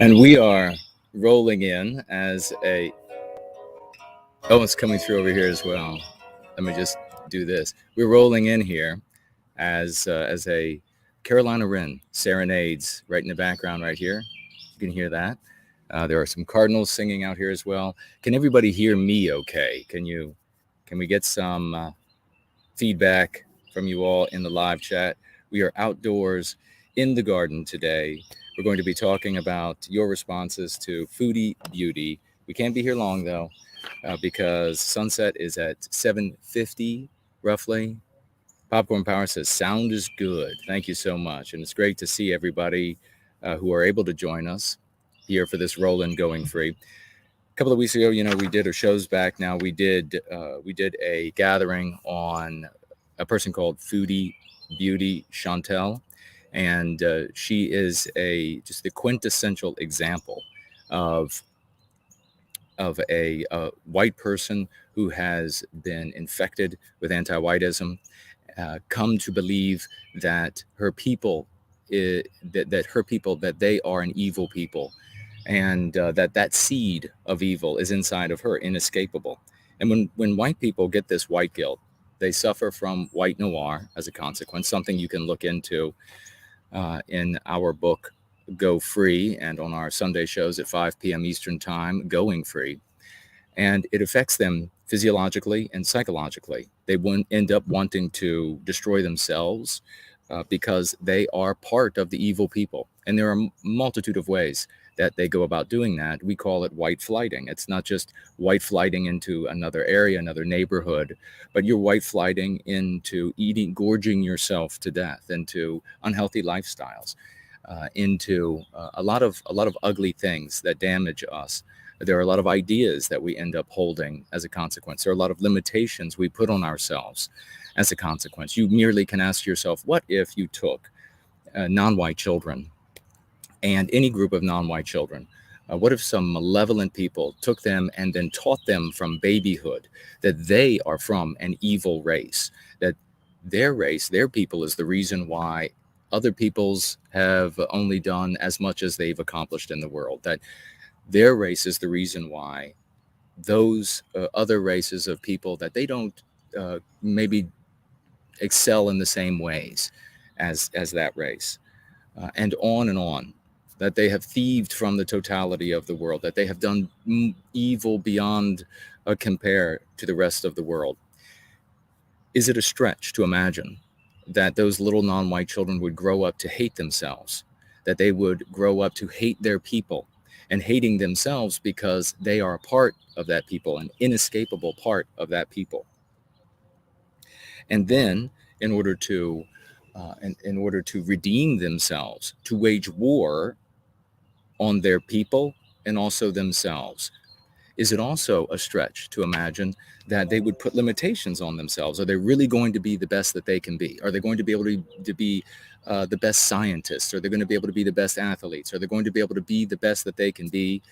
And we are rolling in as a, oh, it's coming through over here as well. Let me just do this. We're rolling in here as a Carolina Wren serenades right in the background right here. You can hear that. There are some cardinals singing out here as well. Can everybody hear me okay? Can we get some feedback from you all in the live chat? We are outdoors in the garden today. We're going to be talking about your responses to Foodie Beauty. We can't be here long though, because sunset is at 7:50 roughly. Popcorn Power says sound is good. Thank you so much, and it's great to see everybody who are able to join us here for this roll-in going free. A couple of weeks ago, we did, or shows back now, we did a gathering on a person called Foodie Beauty, Chantal, and she is just the quintessential example of a white person who has been infected with antiwhitism, come to believe that her people, that they are an evil people, and that seed of evil is inside of her, inescapable. And when white people get this white guilt, they suffer from white noir as a consequence, something you can look into in our book, Go Free, and on our Sunday shows at 5 p.m. Eastern Time, Going Free. And it affects them physiologically and psychologically. They end up wanting to destroy themselves because they are part of the evil people. And there are a multitude of ways that they go about doing that. We call it white flighting. It's not just white flighting into another area, another neighborhood, but you're white flighting into gorging yourself to death, into unhealthy lifestyles, into a lot of ugly things that damage us. There are a lot of ideas that we end up holding as a consequence. There are a lot of limitations we put on ourselves as a consequence. You merely can ask yourself, what if you took non-white children and any group of non-white children? What if some malevolent people took them and then taught them from babyhood that they are from an evil race, that their race, their people is the reason why other peoples have only done as much as they've accomplished in the world, that their race is the reason why those other races of people, that they don't maybe excel in the same ways as that race, and on, that they have thieved from the totality of the world, that they have done evil beyond compare to the rest of the world. Is it a stretch to imagine that those little non-white children would grow up to hate themselves, that they would grow up to hate their people, and hating themselves because they are a part of that people, an inescapable part of that people? And then, in order to redeem themselves, to wage war on their people and also themselves. Is it also a stretch to imagine that they would put limitations on themselves? Are they really going to be the best that they can be? Are they going to be able to be the best scientists? Are they going to be able to be the best athletes? Are they going to be able to be the best that they can be,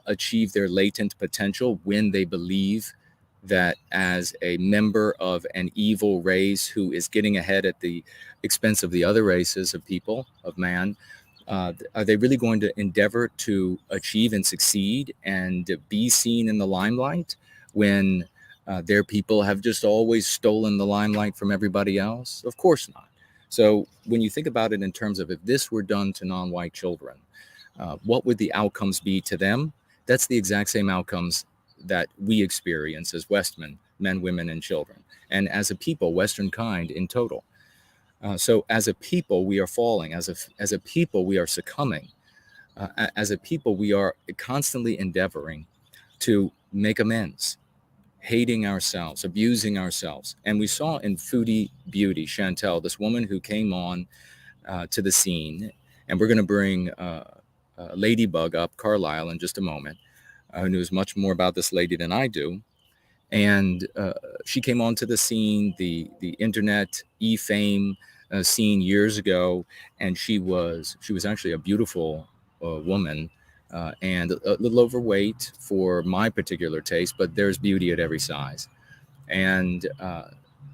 achieve their latent potential when they believe that as a member of an evil race who is getting ahead at the expense of the other races of people, of man, are they really going to endeavor to achieve and succeed and be seen in the limelight when their people have just always stolen the limelight from everybody else? Of course not. So when you think about it in terms of, if this were done to non-white children, what would the outcomes be to them? That's the exact same outcomes that we experience as Westmen, men, women, and children, and as a people, Western kind in total. So as a people, we are falling. As a people, we are succumbing. As a people, we are constantly endeavoring to make amends, hating ourselves, abusing ourselves. And we saw in Foodie Beauty, Chantal, this woman who came on to the scene, and we're going to bring Ladybug up, Carlisle, in just a moment, who knows much more about this lady than I do. And she came onto the scene, the internet e-fame scene years ago, and she was actually a beautiful woman, and a little overweight for my particular taste, but there's beauty at every size. And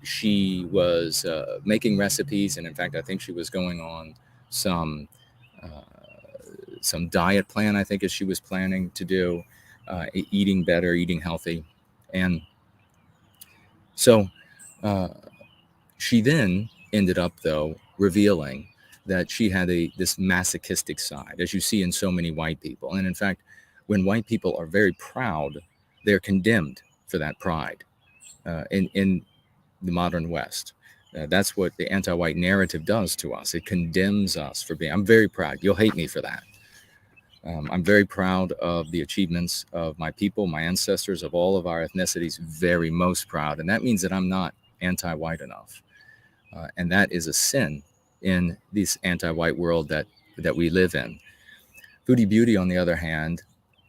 she was making recipes, and in fact, I think she was going on some some diet plan, I think, as she was planning to do, eating better, eating healthy. And so she then ended up, though, revealing that she had this masochistic side, as you see in so many white people. And in fact, when white people are very proud, they're condemned for that pride in the modern West. That's what the anti-white narrative does to us. It condemns us for being, I'm very proud. You'll hate me for that. I'm very proud of the achievements of my people, my ancestors, of all of our ethnicities, very most proud. And that means that I'm not anti-white enough. And that is a sin in this anti-white world that we live in. Foodie Beauty, on the other hand,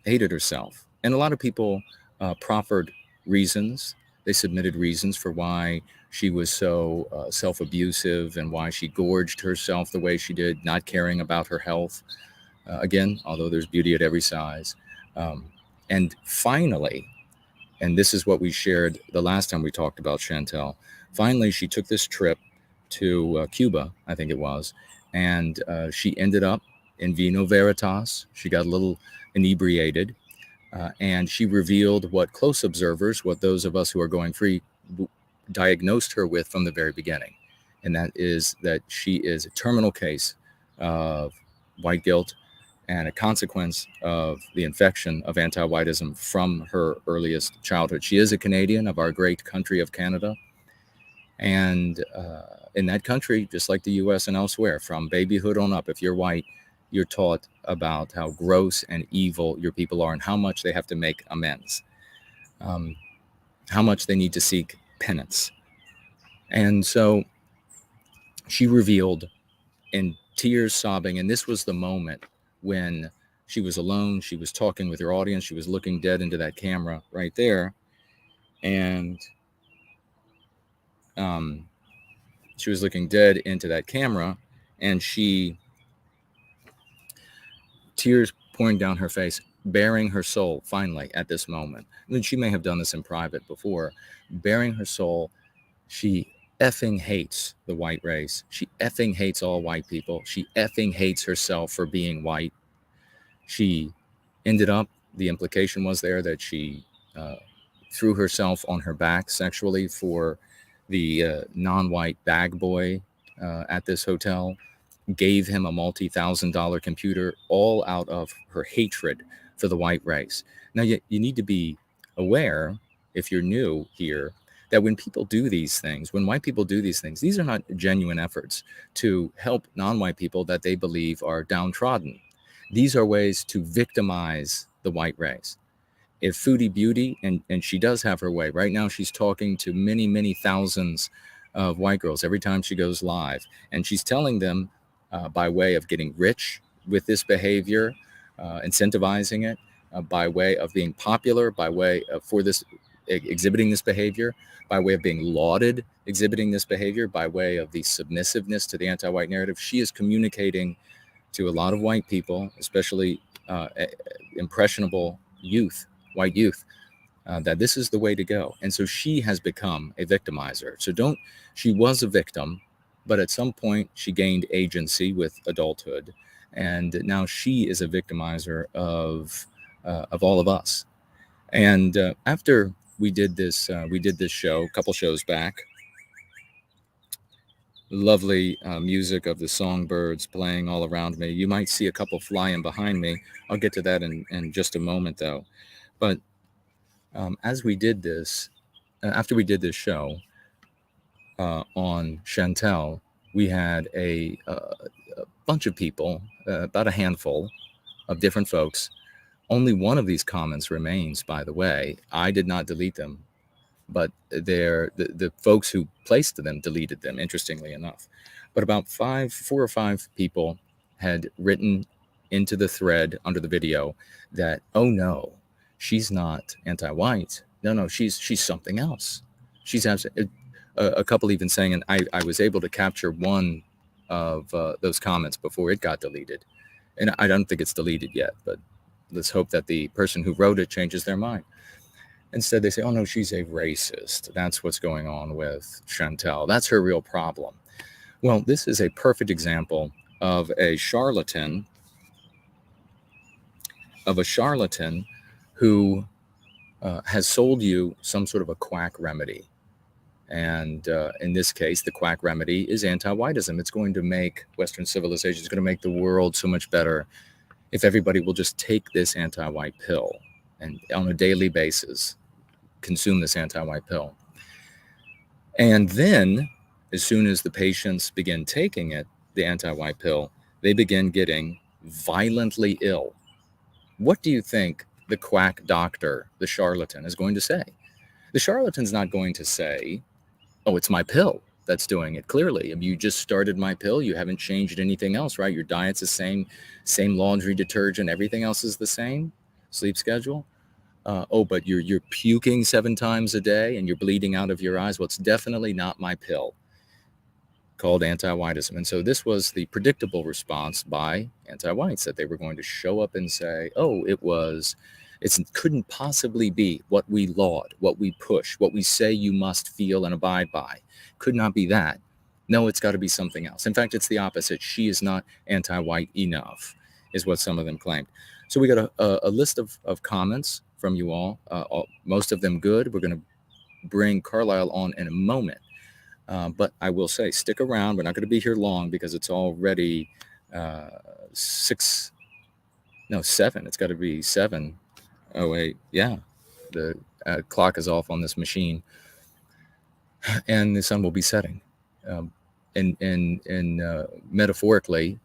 hated herself. And a lot of people proffered reasons. They submitted reasons for why she was so self-abusive and why she gorged herself the way she did, not caring about her health. Again, although there's beauty at every size. And finally, and this is what we shared the last time we talked about Chantal, finally she took this trip to Cuba, I think it was, and she ended up in Vino Veritas. She got a little inebriated, and she revealed what close observers, what those of us who are going free, diagnosed her with from the very beginning. And that is that she is a terminal case of white guilt and a consequence of the infection of anti-whitism from her earliest childhood. She is a Canadian of our great country of Canada. And in that country, just like the US and elsewhere, from babyhood on up, if you're white, you're taught about how gross and evil your people are and how much they have to make amends, how much they need to seek penance. And so she revealed in tears, sobbing, and this was the moment when she was alone, she was talking with her audience, she was looking dead into that camera right there, and she was looking dead into that camera, and tears pouring down her face, bearing her soul finally at this moment. I mean, she may have done this in private before, bearing her soul. She effing hates the white race. She effing hates all white people. She effing hates herself for being white. She ended up, the implication was there that she threw herself on her back sexually for the non-white bag boy at this hotel, gave him a multi-$1,000 computer, all out of her hatred for the white race. Now, you need to be aware, if you're new here, that when people do these things, when white people do these things, these are not genuine efforts to help non-white people that they believe are downtrodden. These are ways to victimize the white race. If Foodie Beauty, and she does have her way, right now she's talking to many, many thousands of white girls every time she goes live, and she's telling them by way of getting rich with this behavior, incentivizing it, by way of being popular, by way of for this exhibiting this behavior, by way of being lauded, exhibiting this behavior, by way of the submissiveness to the anti-white narrative. She is communicating to a lot of white people, especially impressionable youth, white youth, that this is the way to go. And so she has become a victimizer. So she was a victim, but at some point she gained agency with adulthood. And now she is a victimizer of all of us. And after we did this show, a couple shows back, lovely music of the songbirds playing all around me. You might see a couple flying behind me. I'll get to that in just a moment, though. But as we did this, after we did this show on Chantal, we had a bunch of people, about a handful of different folks. Only one of these comments remains, by the way. I did not delete them, but the folks who placed them deleted them, interestingly enough. But about 4 or 5 people had written into the thread under the video that, oh no, she's not anti-white. No, she's something else. She's a couple even saying, and I was able to capture one of those comments before it got deleted. And I don't think it's deleted yet, but let's hope that the person who wrote it changes their mind. Instead, they say, oh no, she's a racist. That's what's going on with Chantal. That's her real problem. Well, this is a perfect example of a charlatan of a charlatan who has sold you some sort of a quack remedy. And in this case, the quack remedy is anti-whitism. It's going to make Western civilization, it's going to make the world so much better if everybody will just take this anti-white pill and on a daily basis consume this anti-white pill. And then, as soon as the patients begin taking it, the anti-white pill, they begin getting violently ill. What do you think the quack doctor, the charlatan, is going to say? The charlatan's not going to say, oh, it's my pill that's doing it. Clearly, if you just started my pill, you haven't changed anything else, right? Your diet's the same laundry detergent, everything else is the same, sleep schedule. Oh, but you're puking 7 times a day and you're bleeding out of your eyes. Well, it's definitely not my pill, called anti-whitism. And so this was the predictable response by anti-whites, that they were going to show up and say, oh, it couldn't possibly be what we laud, what we push, what we say you must feel and abide by. Could not be that. No, it's got to be something else. In fact, it's the opposite. She is not anti-white enough, is what some of them claimed. So we got a list of comments from you all, most of them good. We're going to bring Carlisle on in a moment. But I will say, stick around. We're not going to be here long because it's already 7. It's got to be 7. Oh, wait. Yeah. The clock is off on this machine. And the sun will be setting. And metaphorically,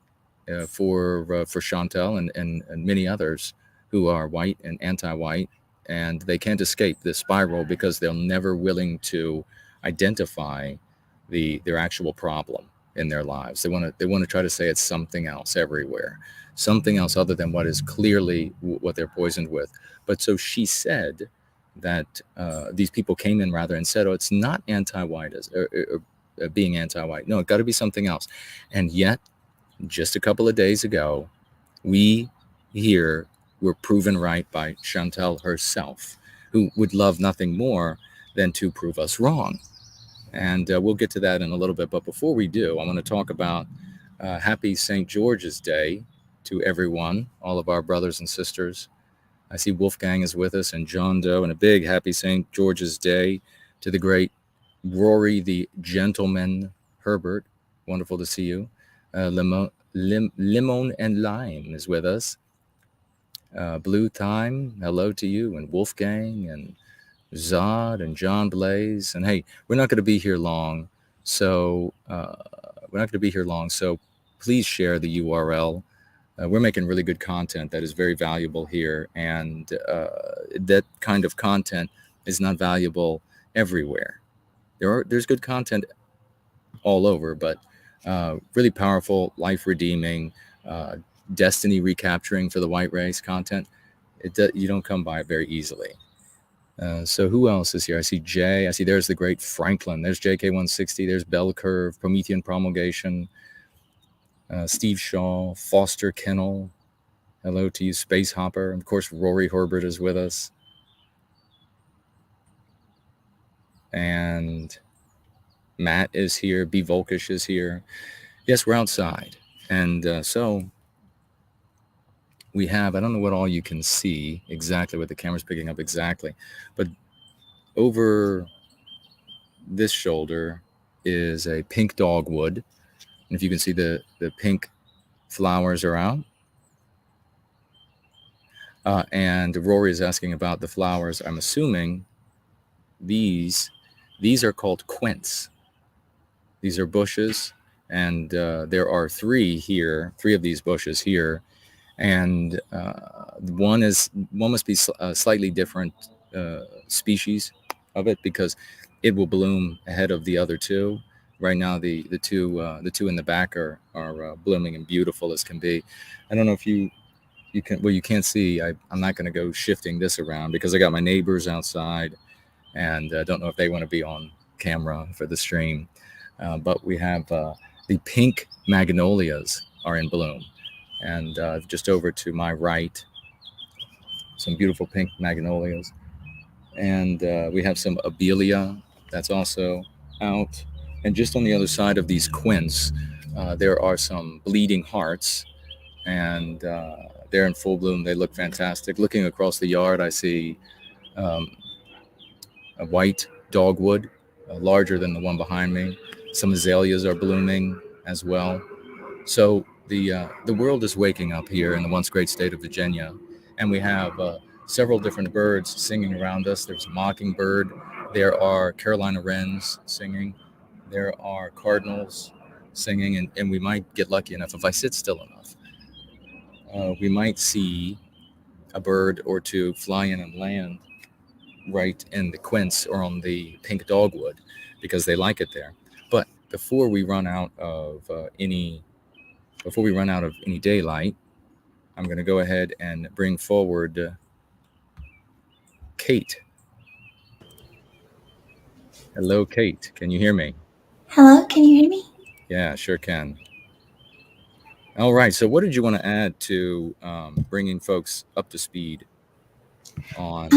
for Chantal and many others who are white and anti-white, and they can't escape this spiral because they're never willing to identify their actual problem in their lives. They want to try to say it's something else everywhere, something else other than what is clearly what they're poisoned with. But so she said that these people came in rather and said, oh, it's not anti-white or being anti-white. No, it got to be something else. And yet, just a couple of days ago, we here were proven right by Chantal herself, who would love nothing more than to prove us wrong. And we'll get to that in a little bit. But before we do, I want to talk about Happy St. George's Day to everyone, all of our brothers and sisters. I see Wolfgang is with us and John Doe, and a big Happy St. George's Day to the great Rory the Gentleman Herbert. Wonderful to see you. Limon and Lime is with us. Blue Time, hello to you, and Wolfgang and Zod and John Blaze. And hey, we're not going to be here long, so please share the URL. We're making really good content that is very valuable here, and that kind of content is not valuable everywhere. There's good content all over, but really powerful, life-redeeming, destiny recapturing for the white race content, you don't come by it very easily. So who else is here? I see Jay. I see there's the great Franklin. There's JK160. There's Bell Curve, Promethean Promulgation, Steve Shaw, Foster Kennel. Hello to you, Space Hopper. And of course, Rory Herbert is with us. And Matt is here. B. Volkish is here. Yes, we're outside. And so we have, I don't know what all you can see exactly, what the camera's picking up exactly, but over this shoulder is a pink dogwood. And if you can see the pink flowers are out. And Rory is asking about the flowers. I'm assuming these are called quince. These are bushes, and there are 3 of these bushes here. And one must be a slightly different species of it, because it will bloom ahead of the other 2. Right now, the two in the back are blooming and beautiful as can be. I don't know if you can. Well, you can't see. I'm not going to go shifting this around because I got my neighbors outside, and I don't know if they want to be on camera for the stream. But we have the pink magnolias are in bloom. And just over to my right, some beautiful pink magnolias. And we have some abelia that's also out. And just on the other side of these quince, there are some bleeding hearts. And they're in full bloom. They look fantastic. Looking across the yard, I see a white dogwood, larger than the one behind me. Some azaleas are blooming as well. So the world is waking up here in the once great state of Virginia, and we have several different birds singing around us. There's a mockingbird. There are Carolina wrens singing. There are cardinals singing, and we might get lucky enough, if I sit still enough, we might see a bird or two fly in and land right in the quince or on the pink dogwood because they like it there. But before we run out of any daylight, I'm going to go ahead and bring forward Kate. Hello, Kate. Can you hear me? Hello, can you hear me? Yeah, sure can. All right. So what did you want to add to bringing folks up to speed on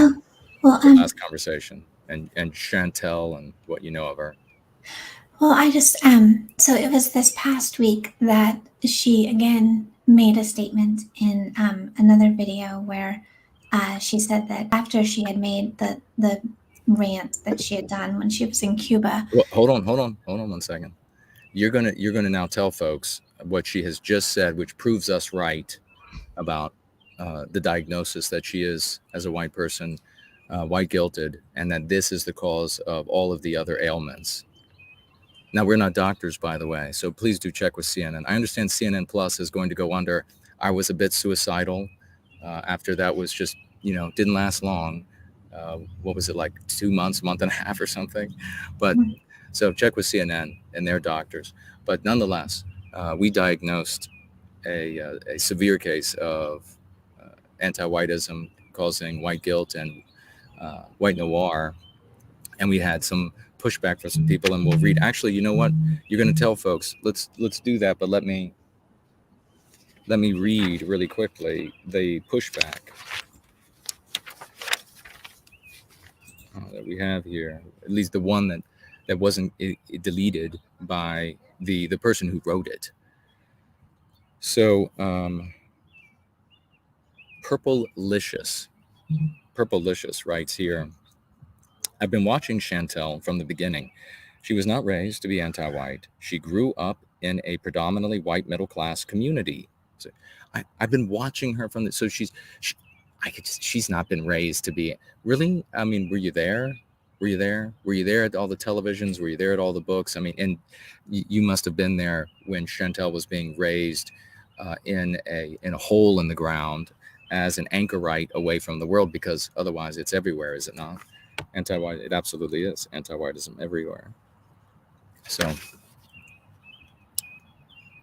Well, the last conversation and Chantal and what you know of her? I just so it was this past week that she again made a statement in another video where she said that after she had made the rant that she had done when she was in Cuba. Well, hold on 1 second. You're gonna now tell folks what she has just said, which proves us right about the diagnosis that she is as a white person, white guilted, and that this is the cause of all of the other ailments. Now, we're not doctors, by the way, so please do check with CNN. I understand CNN Plus is going to go under. I was a bit suicidal after that was just, didn't last long. What was it, like 2 months, month and a half or something? But so check with CNN and their doctors. But nonetheless, we diagnosed a severe case of anti-whitism causing white guilt and white noir. And we had some pushback from some people, and we'll read. Actually, you know what? You're going to tell folks. Let's do that. But let me read really quickly the pushback that we have here. At least the one that wasn't deleted by the person who wrote it. So, Purplelicious writes here. I've been watching Chantal from the beginning. She was not raised to be anti-white. She grew up in a predominantly white middle-class community. So I've been watching her from the, so she's not been raised to be, really? I mean, were you there? Were you there? Were you there at all the televisions? Were you there at all the books? I mean, and you must have been there when Chantal was being raised in a hole in the ground as an anchorite away from the world, because otherwise it's everywhere, is it not? Anti-white, it absolutely is. Anti-whitism everywhere. So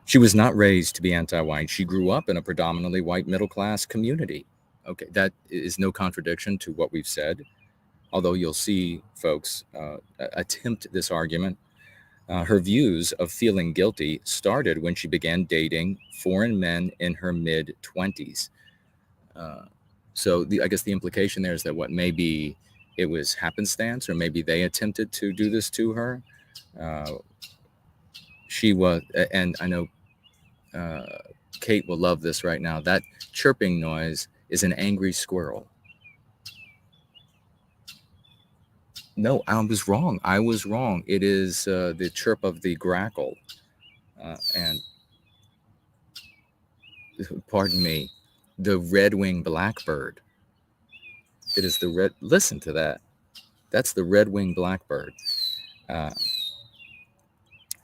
she was not raised to be anti-white. She grew up in a predominantly white middle-class community. Okay, that is no contradiction to what we've said, although you'll see folks attempt this argument. Her views of feeling guilty started when she began dating foreign men in her mid-20s. So I guess the implication there is that maybe it was happenstance, or maybe they attempted to do this to her. She was, and I know Kate will love this right now. That chirping noise is an angry squirrel. No, I was wrong. It is the chirp of the grackle. And pardon me, the red-winged blackbird. It is the red. Listen to that. That's the red-winged blackbird.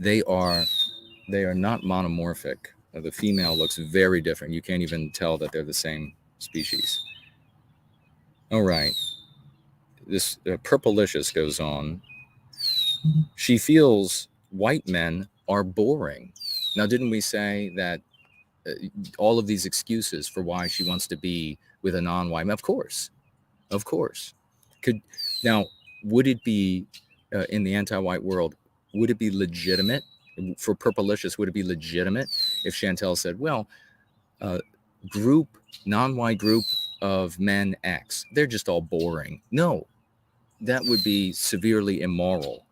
They are not monomorphic. The female looks very different. You can't even tell that they're the same species. All right. This Purplelicious goes on. She feels white men are boring. Now, didn't we say that all of these excuses for why she wants to be with a non-white man? Of course. Would it be in the anti-white world, would it be legitimate for Purplelicious? Would it be legitimate if Chantal said, well, non-white group of men X, they're just all boring? No, that would be severely immoral.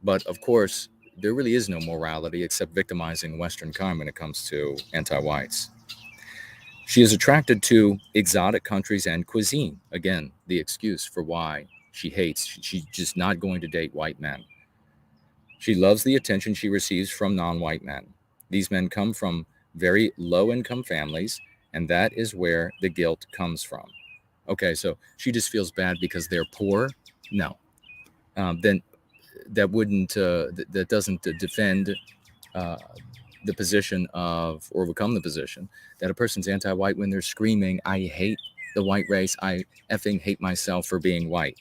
But of course, there really is no morality except victimizing Western kind when it comes to anti-whites. She is attracted to exotic countries and cuisine. Again, the excuse for why she hates. She's just not going to date white men. She loves the attention she receives from non-white men. These men come from very low-income families, and that is where the guilt comes from. Okay, so she just feels bad because they're poor? No. Then that wouldn't, that doesn't defend uh, the position of, or become the position that a person's anti-white when they're screaming, I hate the white race, I effing hate myself for being white.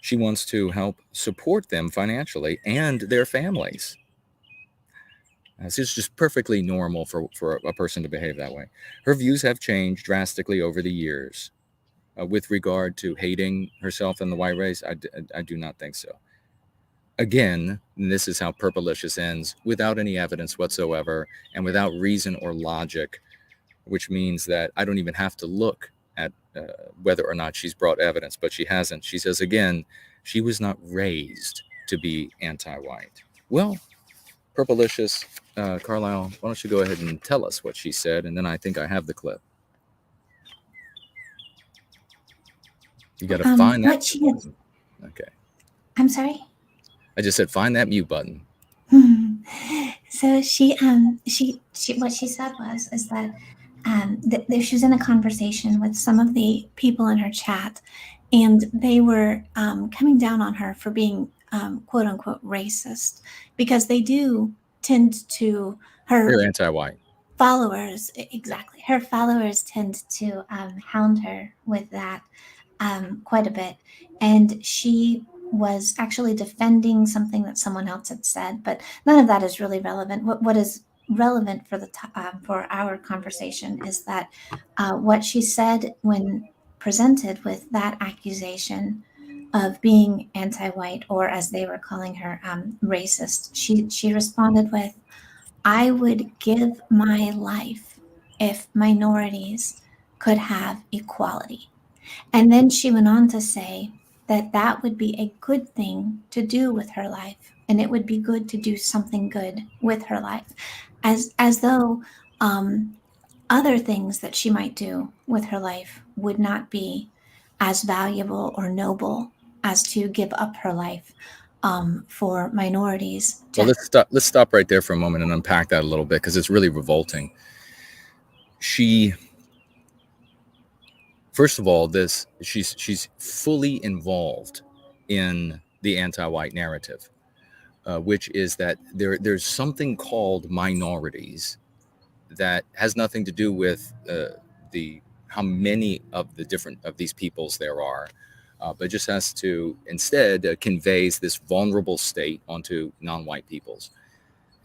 She wants to help support them financially and their families. This is just perfectly normal for a person to behave that way. Her views have changed drastically over the years. With regard to hating herself and the white race, I do not think so. Again, and this is how Purplicious ends, without any evidence whatsoever and without reason or logic, which means that I don't even have to look at whether or not she's brought evidence, but she hasn't. She says, again, she was not raised to be anti-white. Well, Purplicious, Carlisle, why don't you go ahead and tell us what she said, and then I think I have the clip. You got to find that. What she had, Okay. I'm sorry. I just said find that mute button. So she what she said is that she was in a conversation with some of the people in her chat, and they were coming down on her for being quote unquote racist, because they do tend to They're anti-white followers. Exactly, her followers tend to hound her with that quite a bit, and she was actually defending something that someone else had said, but none of that is really relevant. What is relevant for for our conversation is that what she said when presented with that accusation of being anti-white, or as they were calling her, racist, she responded with, "I would give my life if minorities could have equality." And then she went on to say that that would be a good thing to do with her life, and it would be good to do something good with her life, as though other things that she might do with her life would not be as valuable or noble as to give up her life for minorities. Well, let's stop right there for a moment and unpack that a little bit, because it's really revolting. First of all, she's fully involved in the anti-white narrative, which is that there's something called minorities that has nothing to do with the how many of the different of these peoples there are, but just has to instead conveys this vulnerable state onto non-white peoples,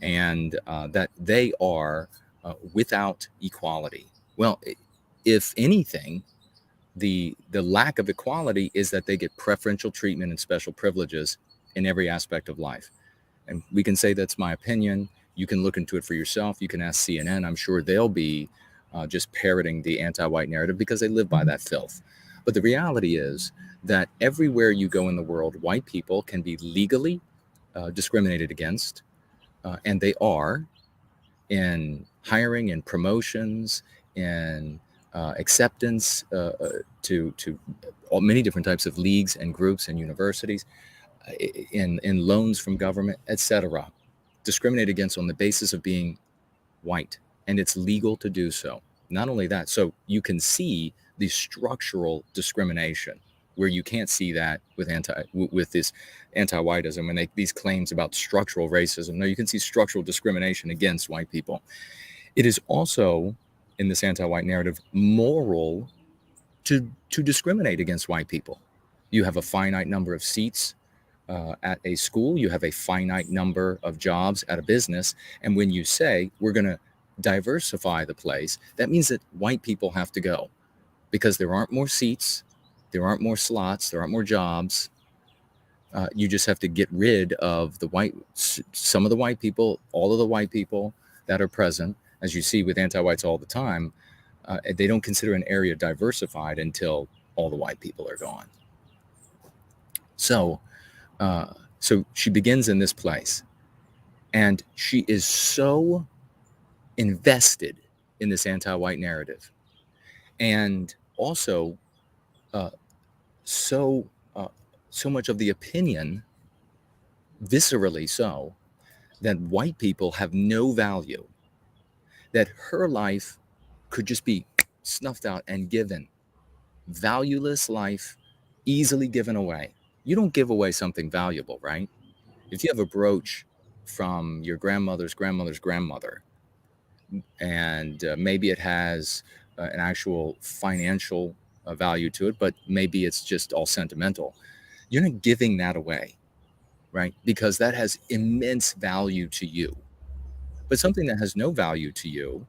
and that they are without equality. Well, if anything, the lack of equality is that they get preferential treatment and special privileges in every aspect of life. And we can say that's my opinion. You can look into it for yourself. You can ask CNN. I'm sure they'll be just parroting the anti-white narrative because they live by that filth. But the reality is that everywhere you go in the world, white people can be legally discriminated against, and they are, in hiring and promotions and acceptance to many different types of leagues and groups and universities, in loans from government, etc. Discriminated against on the basis of being white, and it's legal to do so. Not only that, so you can see the structural discrimination where you can't see that with this anti-whitism and these claims about structural racism. No, you can see structural discrimination against white people. It is also, in this anti-white narrative, moral to discriminate against white people. You have a finite number of seats at a school, you have a finite number of jobs at a business, and when you say we're going to diversify the place, that means that white people have to go because there aren't more seats, there aren't more slots, there aren't more jobs. You just have to get rid of some of the white people, all of the white people that are present, as you see with anti-whites all the time. They don't consider an area diversified until all the white people are gone. So she begins in this place, and she is so invested in this anti-white narrative, and also uh, so so much of the opinion, viscerally so, that white people have no value, that her life could just be snuffed out and given, valueless life, easily given away. You don't give away something valuable, right? If you have a brooch from your grandmother's grandmother's grandmother, and maybe it has an actual financial value to it, but maybe it's just all sentimental, you're not giving that away, right? Because that has immense value to you. But something that has no value to you,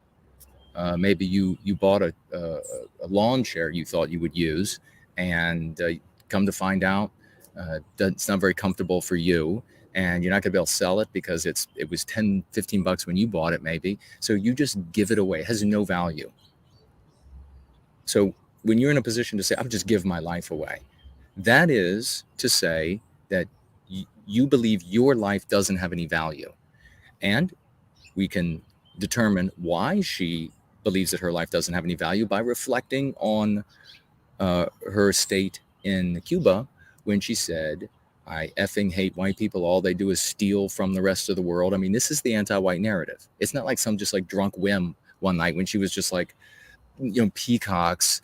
maybe you bought a lawn chair you thought you would use, and come to find out it's not very comfortable for you, and you're not going to be able to sell it because it was 10-15 bucks when you bought it, maybe. So you just give it away. It has no value. So when you're in a position to say, I'll just give my life away, that is to say that you believe your life doesn't have any value. And we can determine why she believes that her life doesn't have any value by reflecting on her state in Cuba when she said, I effing hate white people. All they do is steal from the rest of the world. I mean, this is the anti-white narrative. It's not like some just like drunk whim one night when she was just like, peacocks,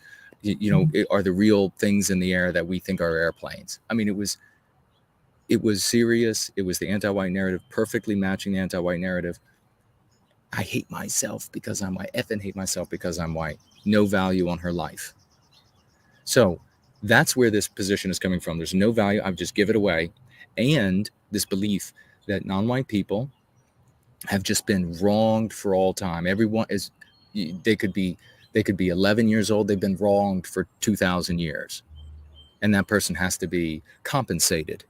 are the real things in the air that we think are airplanes. I mean, it was serious. It was the anti-white narrative, perfectly matching the anti-white narrative. I hate myself because I'm white. Effing hate myself because I'm white. No value on her life. So that's where this position is coming from. There's no value. I've just give it away. And this belief that non-white people have just been wronged for all time. Everyone is, they could be 11 years old. They've been wronged for 2,000 years. And that person has to be compensated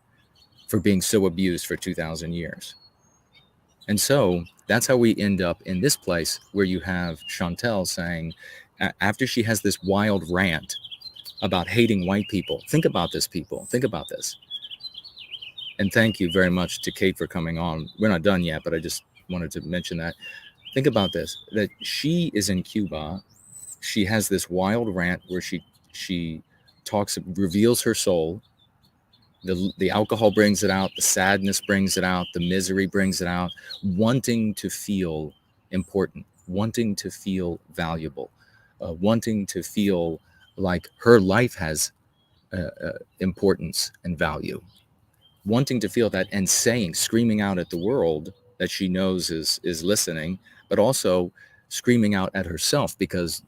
for being so abused for 2,000 years. And so that's how we end up in this place where you have Chantal saying, after she has this wild rant about hating white people, think about this, people, think about this. And thank you very much to Kate for coming on. We're not done yet, but I just wanted to mention that. Think about this, that she is in Cuba. She has this wild rant where she talks, reveals her soul. The alcohol brings it out, the sadness brings it out, the misery brings it out, wanting to feel important, wanting to feel valuable, wanting to feel like her life has importance and value, wanting to feel that, and saying, screaming out at the world that she knows is listening, but also screaming out at herself because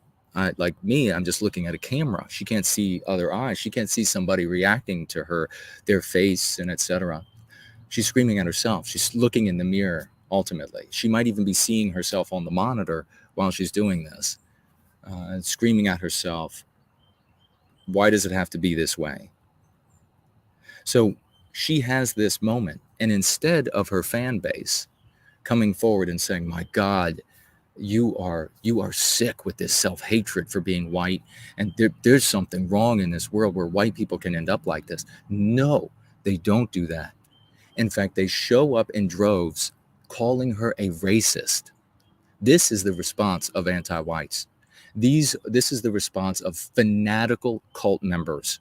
like me, I'm just looking at a camera. She can't see other eyes. She can't see somebody reacting to her, their face, and etc. She's screaming at herself. She's looking in the mirror, ultimately. She might even be seeing herself on the monitor while she's doing this, and screaming at herself. Why does it have to be this way? So she has this moment, and instead of her fan base coming forward and saying, my God, you are sick with this self-hatred for being white, and there's something wrong in this world where white people can end up like this. No, they don't do that. In fact, they show up in droves calling her a racist. This is the response of anti-whites. This is the response of fanatical cult members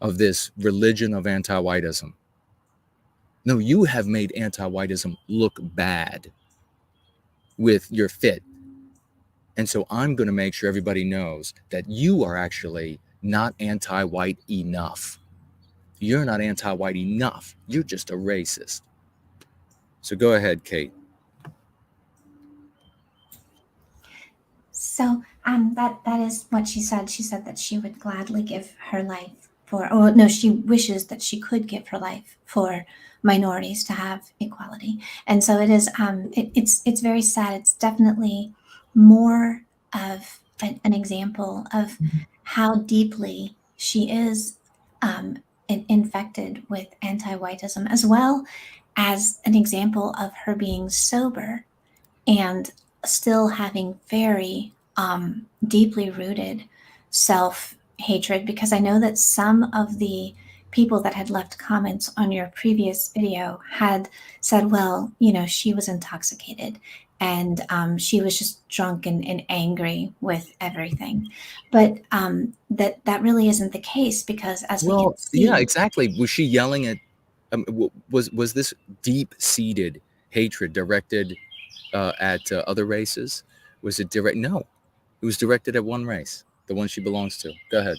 of this religion of anti-whitism. No, you have made anti-whitism look bad with your fit. And so I'm going to make sure everybody knows that you are actually not anti-white enough. You're not anti-white enough. You're just a racist. So go ahead, Kate. So that is what she said. She said that she would gladly give her life for, or no, she wishes that she could give her life for minorities to have equality. And so it is. It's very sad. It's definitely more of an example of how deeply she is infected with anti-whitism, as well as an example of her being sober and still having very deeply rooted self-hatred. Because I know that some of the people that had left comments on your previous video had said, well, she was intoxicated. and she was just drunk and angry with everything. But that really isn't the case, because as we can Well, yeah, see, exactly. Was she yelling at? Was this deep-seated hatred directed at other races? Was it direct? No, it was directed at one race, the one she belongs to. Go ahead.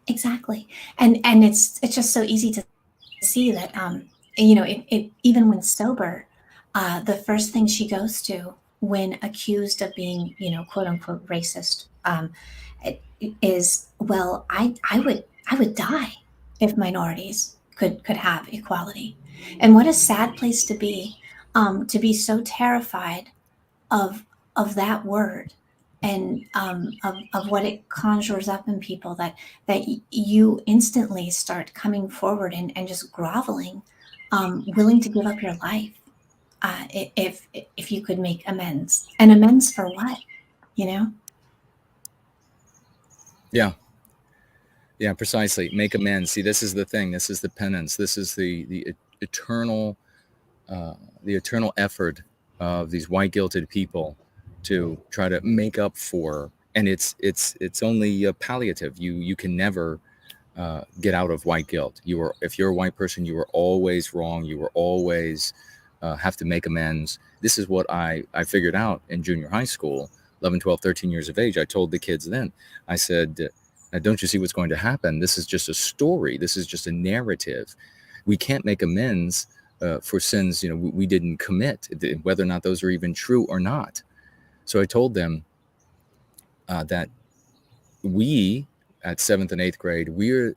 exactly, and it's just so easy to see that it even when sober, the first thing she goes to when accused of being, quote unquote racist, is, well, I would die if minorities could have equality. And what a sad place to be so terrified of that word, and of what it conjures up in people, that you instantly start coming forward and just groveling, willing to give up your life, if you could make amends. And amends for what, you know? Yeah, yeah, precisely. Make amends. See, this is the thing. This is the penance. This is the eternal the eternal effort of these white guilted people to try to make up for. And it's only palliative. You can never get out of white guilt. If you're a white person, you are always wrong. You are always have to make amends. This is what I figured out in junior high school, 11, 12, 13 years of age. I told the kids then, I said, don't you see what's going to happen? This is just a story. This is just a narrative. We can't make amends for sins, we didn't commit, whether or not those are even true or not. So I told them that we, at 7th and 8th grade, we're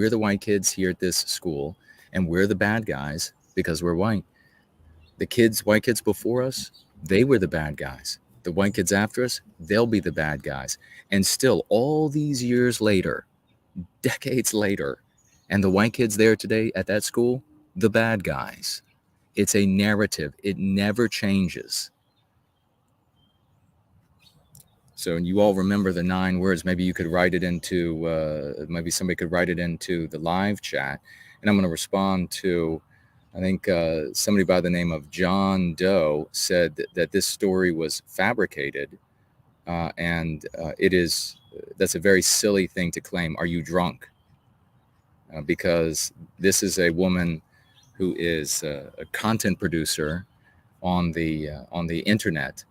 the white kids here at this school, and we're the bad guys because we're white. The white kids before us, they were the bad guys. The white kids after us, they'll be the bad guys. And still, all these years later, decades later, and the white kids there today at that school, the bad guys. It's a narrative. It never changes. So you all remember the 9 words. Maybe you could write it into, maybe somebody could write it into the live chat. And I'm going to respond to, I think somebody by the name of John Doe said that this story was fabricated. And that's a very silly thing to claim. Are you drunk? Because this is a woman who is a content producer on the internet,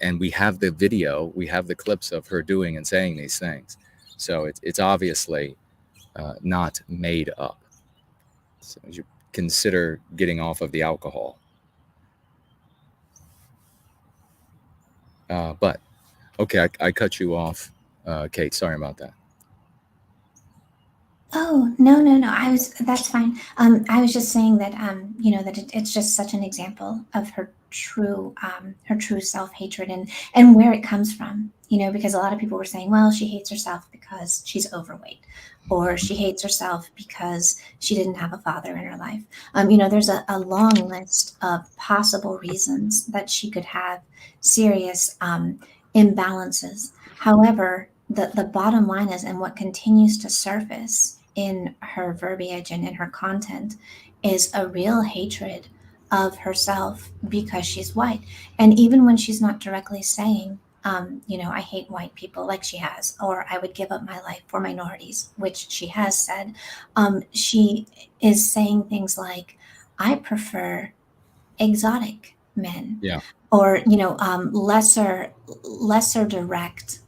and we have the video, we have the clips of her doing and saying these things. So it's obviously not made up. So you consider getting off of the alcohol. But okay, I cut you off, Kate. Sorry about that. Oh, no, no, no. That's fine. I was just saying that, that it's just such an example of her true self-hatred, and where it comes from, because a lot of people were saying, well, she hates herself because she's overweight, or she hates herself because she didn't have a father in her life. There's a long list of possible reasons that she could have serious imbalances. However, the bottom line is, and what continues to surface in her verbiage and in her content, is a real hatred of herself because she's white. And even when she's not directly saying, I hate white people, like she has, or I would give up my life for minorities, which she has said, she is saying things like, I prefer exotic men, Yeah. or lesser direct,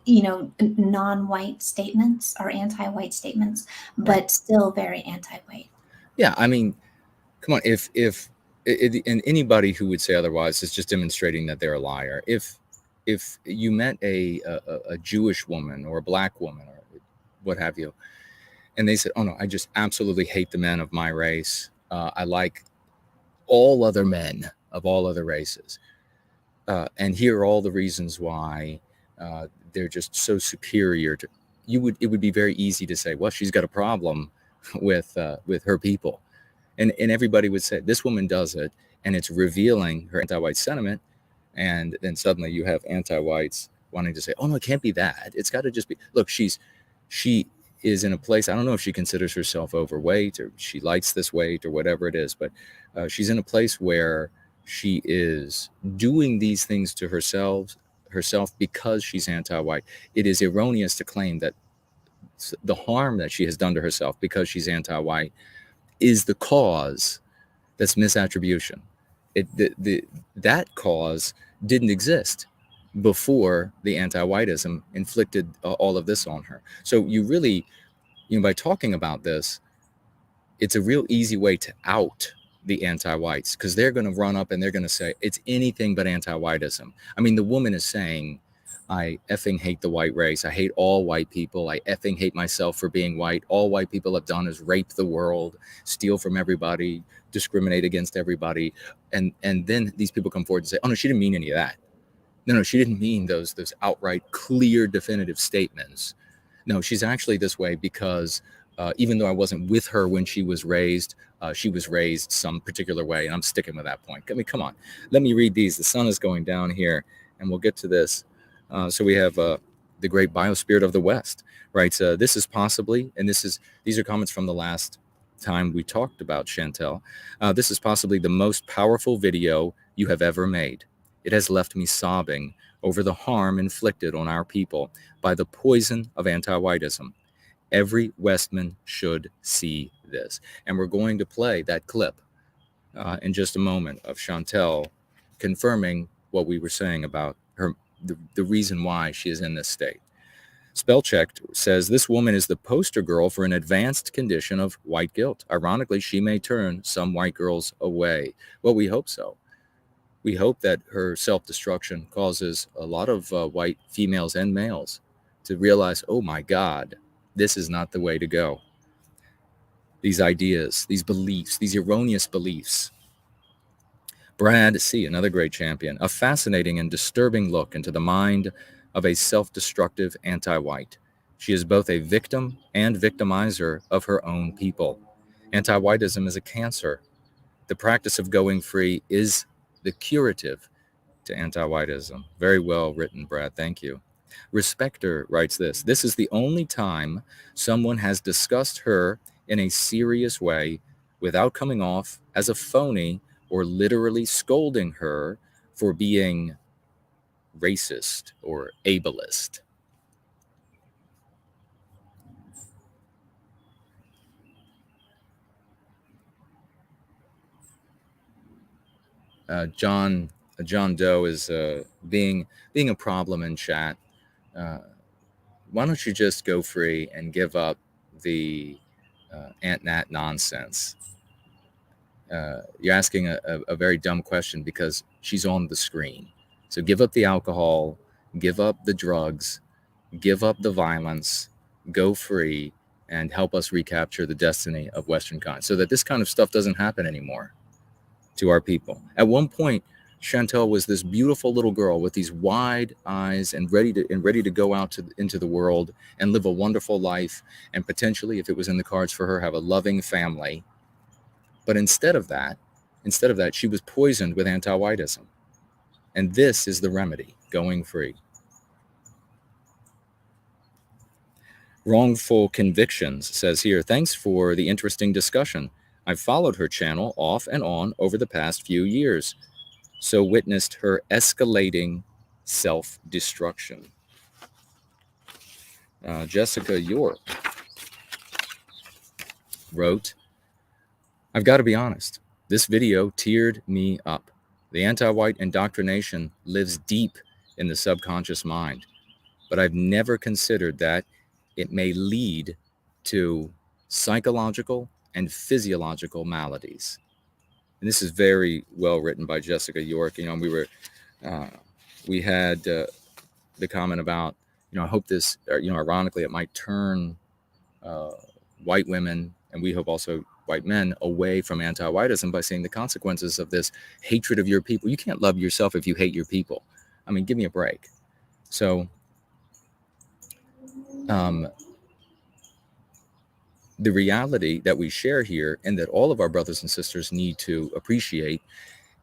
non-white statements or anti-white statements, but Right. still very anti-white. Yeah. I mean, come on. And anybody who would say otherwise is just demonstrating that they're a liar. If you met a Jewish woman or a black woman or what have you, and they said, "Oh no, I just absolutely hate the men of my race. I like all other men of all other races, and here are all the reasons why they're just so superior to you." It would be very easy to say, "Well, she's got a problem with her people," and everybody would say, "This woman does it, and it's revealing her anti-white sentiment." And then suddenly you have anti-whites wanting to say, "Oh no, it can't be that. It's got to just be." Look, she is in a place. I don't know if she considers herself overweight or she likes this weight or whatever it is, but she's in a place where she is doing these things to herself because she's anti-white. It is erroneous to claim that the harm that she has done to herself because she's anti-white is the cause. That's misattribution. That cause didn't exist before the anti-whitism inflicted all of this on her. So you really, by talking about this, it's a real easy way to out the anti-whites, because they're going to run up and they're going to say it's anything but anti-whitism. I mean, the woman is saying, I effing hate the white race. I hate all white people. I effing hate myself for being white. All white people have done is rape the world, steal from everybody, discriminate against everybody. And then these people come forward and say, oh no, she didn't mean any of that. No, she didn't mean those outright, clear, definitive statements. No, she's actually this way because even though I wasn't with her when she was raised some particular way, and I'm sticking with that point. I mean, come on. Let me read these. The sun is going down here, and we'll get to this. So we have the great biospirit of the West, right? This is possibly, and these are comments from the last time we talked about Chantal. This is possibly the most powerful video you have ever made. It has left me sobbing over the harm inflicted on our people by the poison of anti-whitism. Every Westman should see this. And we're going to play that clip in just a moment of Chantal confirming what we were saying about her, the reason why she is in this state. Spellchecked says this woman is the poster girl for an advanced condition of white guilt. Ironically, she may turn some white girls away. Well, we hope so. We hope that her self-destruction causes a lot of white females and males to realize, oh my God, this is not the way to go. These ideas, these beliefs, these erroneous beliefs. Brad C., another great champion, a fascinating and disturbing look into the mind of a self-destructive anti-white. She is both a victim and victimizer of her own people. Anti-whitism is a cancer. The practice of going free is the curative to anti-whitism. Very well written, Brad. Thank you. Respecter writes this. This is the only time someone has discussed her in a serious way without coming off as a phony or literally scolding her for being racist or ableist. John Doe is being a problem in chat. Why don't you just go free and give up the Aunt Nat nonsense? You're asking a very dumb question because she's on the screen. So give up the alcohol, give up the drugs, give up the violence, go free, and help us recapture the destiny of Western kind so that this kind of stuff doesn't happen anymore to our people. At one point, Chantal was this beautiful little girl with these wide eyes and ready to go out into the world and live a wonderful life, and potentially, if it was in the cards for her, have a loving family. But instead of that, she was poisoned with anti-whitism. And this is the remedy, going free. Wrongful Convictions says here, thanks for the interesting discussion. I've followed her channel off and on over the past few years, so witnessed her escalating self-destruction. Jessica York wrote, I've got to be honest, this video teared me up. The anti-white indoctrination lives deep in the subconscious mind, but I've never considered that it may lead to psychological and physiological maladies. And this is very well written by Jessica York. You know, we had the comment about, I hope this, ironically, it might turn white women, and we hope also white men, away from anti-whitism by seeing the consequences of this hatred of your people. You can't love yourself if you hate your people. I mean, give me a break. So, the reality that we share here, and that all of our brothers and sisters need to appreciate,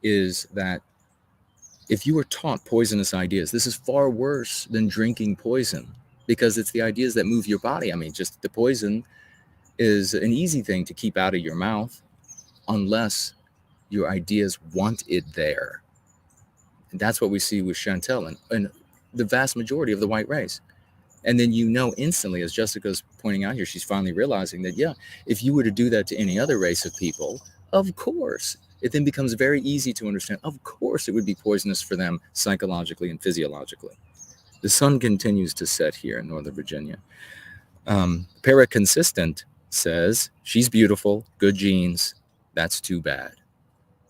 is that if you were taught poisonous ideas, this is far worse than drinking poison, because it's the ideas that move your body. I mean, just the poison is an easy thing to keep out of your mouth, unless your ideas want it there. And that's what we see with Chantal and the vast majority of the white race. And then instantly, as Jessica's pointing out here, she's finally realizing that, yeah, if you were to do that to any other race of people, of course, it then becomes very easy to understand. Of course, it would be poisonous for them psychologically and physiologically. The sun continues to set here in Northern Virginia. Paraconsistent says, she's beautiful, good genes. That's too bad.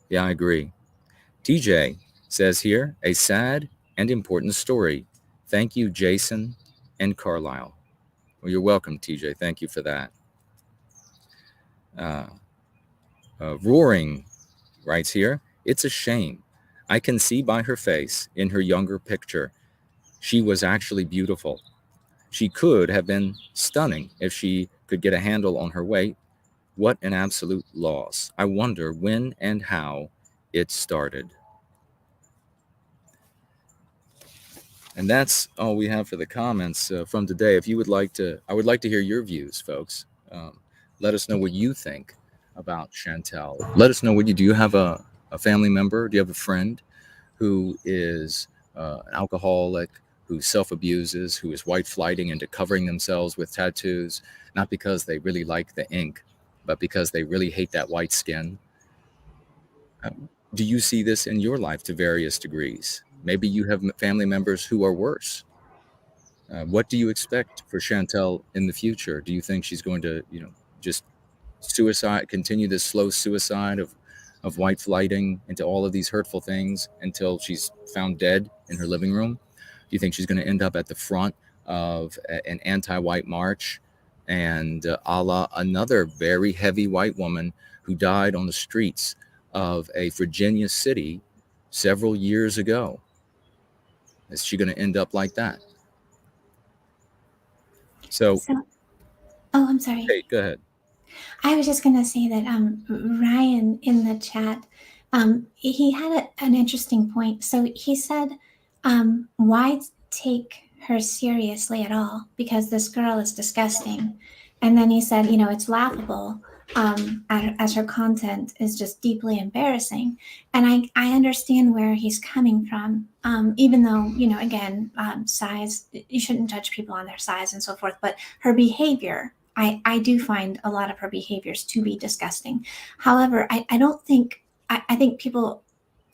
Yeah, I agree. TJ says here, a sad and important story. Thank you, Jason and Carlisle. Well, you're welcome, TJ. Thank you for that. Roaring writes here, it's a shame. I can see by her face in her younger picture, she was actually beautiful. She could have been stunning if she could get a handle on her weight. What an absolute loss. I wonder when and how it started. And that's all we have for the comments from today. If you would like to, I would like to hear your views, folks. Let us know what you think about Chantal. Let us know what you do. You have a family member? Do you have a friend who is an alcoholic, who self-abuses, who is white flighting into covering themselves with tattoos, not because they really like the ink, but because they really hate that white skin? Do you see this in your life to various degrees? Maybe you have family members who are worse. What do you expect for Chantal in the future? Do you think she's going to, just continue this slow suicide of white flighting into all of these hurtful things until she's found dead in her living room? Do you think she's going to end up at the front of an anti-white march and a la another very heavy white woman who died on the streets of a Virginia city several years ago? Is she going to end up like that? So oh, I'm sorry. Hey, go ahead. I was just going to say that Ryan in the chat, he had an interesting point. So he said, why take her seriously at all? Because this girl is disgusting. And then he said, it's laughable as her content is just deeply embarrassing. And I understand where he's coming from, even though, again, size, you shouldn't judge people on their size and so forth. But her behavior, I do find a lot of her behaviors to be disgusting. However, I don't think, I think people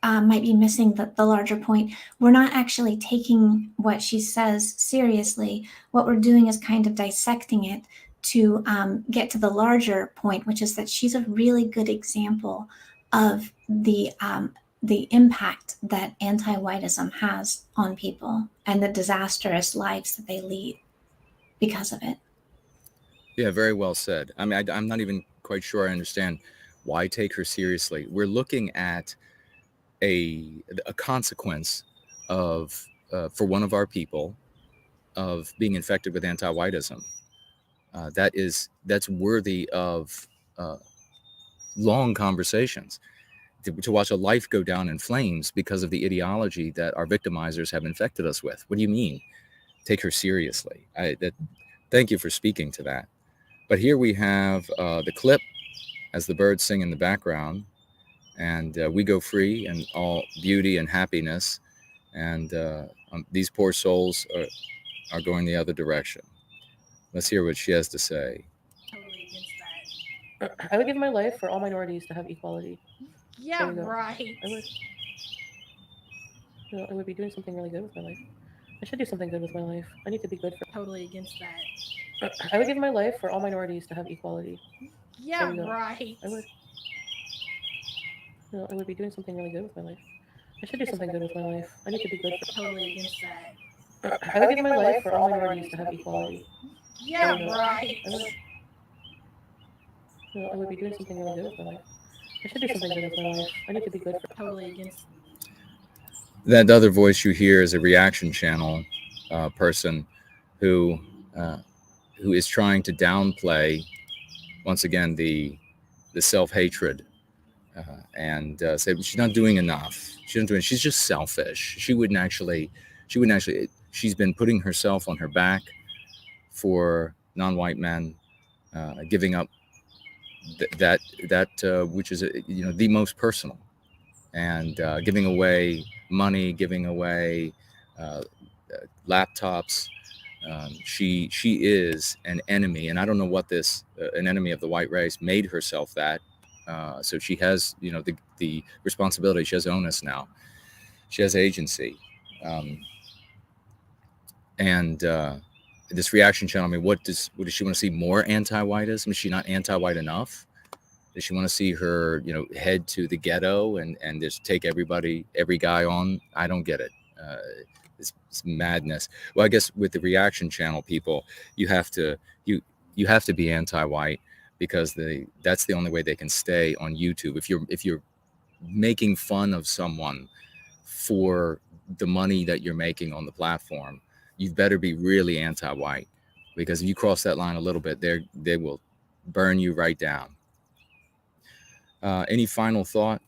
might be missing the larger point. We're not actually taking what she says seriously. What we're doing is kind of dissecting it to get to the larger point, which is that she's a really good example of the impact that anti-whitism has on people and the disastrous lives that they lead because of it. Yeah, very well said. I mean, I'm not even quite sure I understand why take her seriously. We're looking at a consequence of, for one of our people, of being infected with anti-whitism. That's worthy of long conversations. To watch a life go down in flames because of the ideology that our victimizers have infected us with. What do you mean? Take her seriously. Thank you for speaking to that. But here we have the clip as the birds sing in the background, and we go free and all beauty and happiness, and these poor souls are going the other direction. Let's hear what she has to say. Totally against that. I would give my life for all minorities to have equality. Yeah, right. I would be doing something really good with my life. I should do something good with my life. I need to be good for. Totally against that. I would give my life for all minorities to have equality. Yeah, right. I would be doing something really good with my life. I should do something good with my life. I need to be good for. Totally against that. I would give my life for all minorities to have equality. Yeah, right. I would be doing something really good with my life. I should do something good with my life. I need to be good for. Totally against. That other voice you hear is a reaction channel person who is trying to downplay, once again, the self-hatred and say she's not doing enough. She's just selfish. She wouldn't actually. She's been putting herself on her back for non-white men, giving up that which is the most personal, and giving away money, giving away laptops. She is an enemy, and I don't know what this an enemy of the white race made herself that. So she has the responsibility. She has onus now. She has agency, and this reaction channel. I mean, what does she want to see? More anti-whitism? Is she not anti-white enough? Does she want to see her, head to the ghetto and just take every guy on? I don't get it. It's madness. Well, I guess with the reaction channel people, you have to be anti-white, because that's the only way they can stay on YouTube. If you're making fun of someone for the money that you're making on the platform, you better be really anti-white, because if you cross that line a little bit, they will burn you right down. Any final thoughts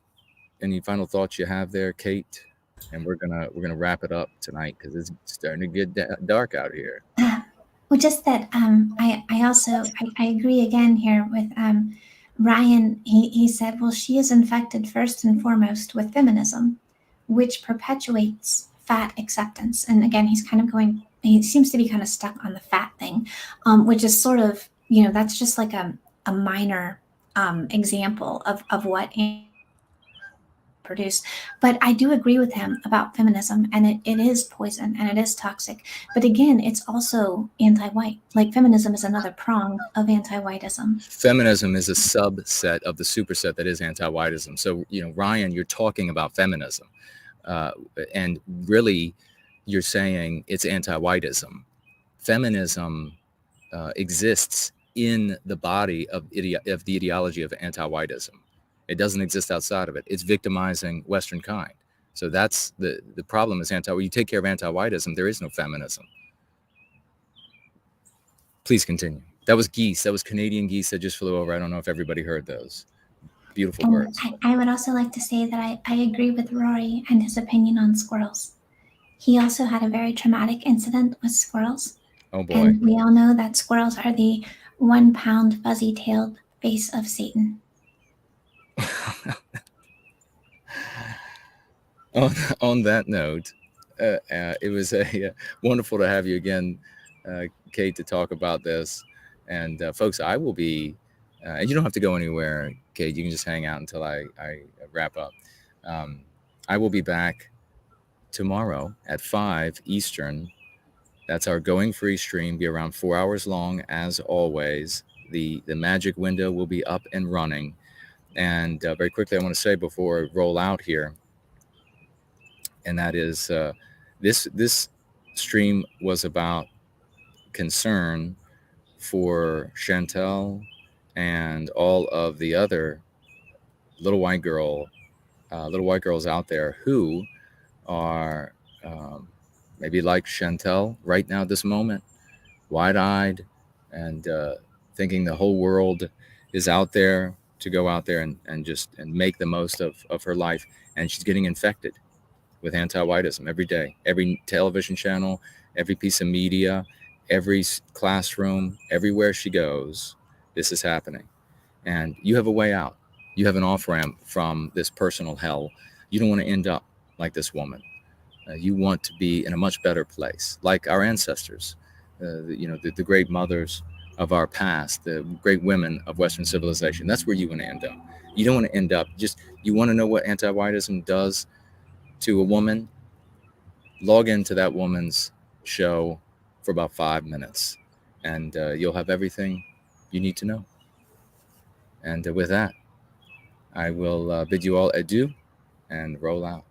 you have there, Kate? And we're gonna wrap it up tonight, because it's starting to get dark out here. Well, just that I also agree again here with Ryan. He said, well, she is infected first and foremost with feminism, which perpetuates fat acceptance. And again, he seems to be kind of stuck on the fat thing, which is sort of, that's just like a minor example of what produce. But I do agree with him about feminism, and it is poison and it is toxic. But again, it's also anti-white. Like, feminism is another prong of anti-whitism. Feminism is a subset of the superset that is anti-whitism. So, Ryan, you're talking about feminism, and really you're saying it's anti-whitism. Feminism exists in the body of the ideology of anti-whitism. It doesn't exist outside of it. It's victimizing Western kind. So that's the problem is when you take care of anti-whitism, there is no feminism. Please continue. That was geese. That was Canadian geese that just flew over. I don't know if everybody heard those. Beautiful birds. I would also like to say that I agree with Rory and his opinion on squirrels. He also had a very traumatic incident with squirrels. Oh boy. And we all know that squirrels are the 1 pound fuzzy-tailed face of Satan. On that note, it was wonderful to have you again, Kate, to talk about this. And folks, I will be, and you don't have to go anywhere, Kate. You can just hang out until I wrap up. I will be back tomorrow at 5 Eastern. That's our Going Free stream. Be around 4 hours long, as always. The magic window will be up and running. And very quickly, I want to say before I roll out here, and that is this stream was about concern for Chantal and all of the other little white girls out there who are maybe like Chantal right now, this moment, wide-eyed and thinking the whole world is out there to go out there and make the most of her life. And she's getting infected with anti-whitism every day, every television channel, every piece of media, every classroom, everywhere she goes, this is happening. And you have a way out. You have an off-ramp from this personal hell. You don't want to end up like this woman. You want to be in a much better place, like our ancestors, the great mothers of our past, the great women of Western civilization. That's where you want to end up. You don't want to end up you want to know what anti-whitism does to a woman? Log into that woman's show for about 5 minutes, and you'll have everything you need to know. And with that, I will bid you all adieu and roll out.